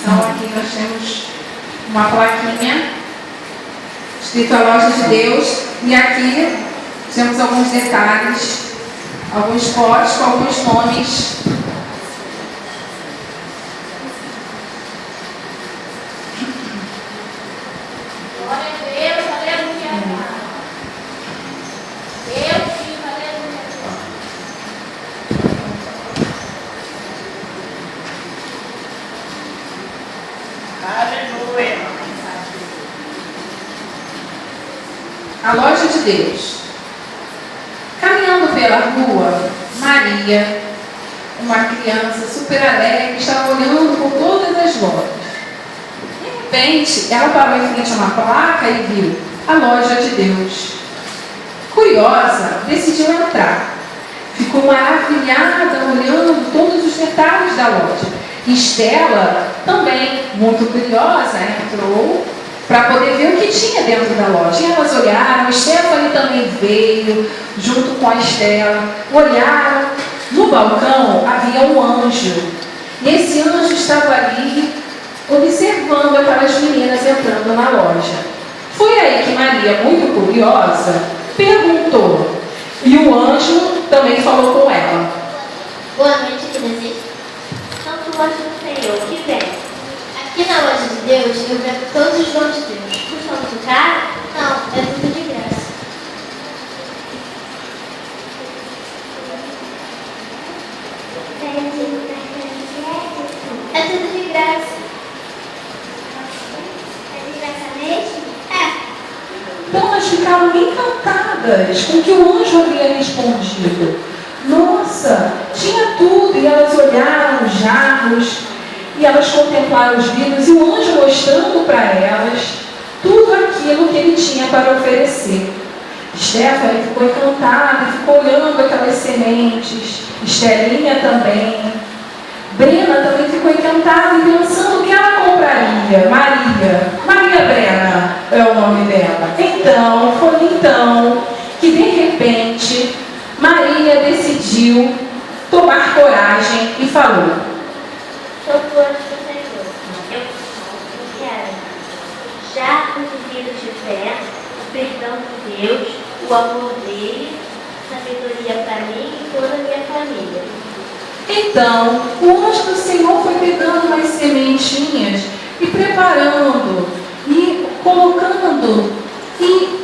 Então aqui nós temos uma plaquinha escrito a Loja de Deus, e aqui temos alguns detalhes, alguns potes com alguns nomes. Glória a Deus, aleluia. Deus vive, aleluia. Aleluia. A Loja de Deus. Caminhando pela rua, Maria, uma criança super alegre, estava olhando por todas as lojas. De repente, ela parou em frente a uma placa e viu a Loja de Deus. Curiosa, decidiu entrar. Ficou maravilhada olhando todos os detalhes da loja. Estela, também muito curiosa, entrou para poder ver o que tinha dentro da loja. E elas olharam, Stephanie também veio junto com a Estela. Olharam, no balcão havia um anjo. E esse anjo estava ali observando aquelas meninas entrando na loja. Foi aí que Maria, muito curiosa, perguntou. E o anjo também falou com ela. Boa noite, crianças. Santo anjo do Senhor, que vem. Aqui na Loja de Deus, eu vendo todos os dons de Deus. Custa muito caro? Não, é tudo de graça. É tudo de graça. É de graça mesmo? É. Então elas ficaram encantadas com o que o anjo havia respondido. Nossa, tinha tudo, e elas olharam os jarros, e elas contemplaram os vidros, e o anjo mostrando para elas tudo aquilo que ele tinha para oferecer. Stephanie ficou encantada, ficou olhando aquelas sementes, Estelinha também. Brena também ficou encantada e pensando o que ela compraria. Maria Brena é o nome dela. Então, foi então que de repente Maria decidiu tomar coragem e falou: Santo anjo do Senhor, eu quero já conseguido de fé, o perdão de Deus, o amor dele, sabedoria para mim e toda a minha família. Então, o anjo do Senhor foi pegando umas sementinhas e preparando, e colocando, e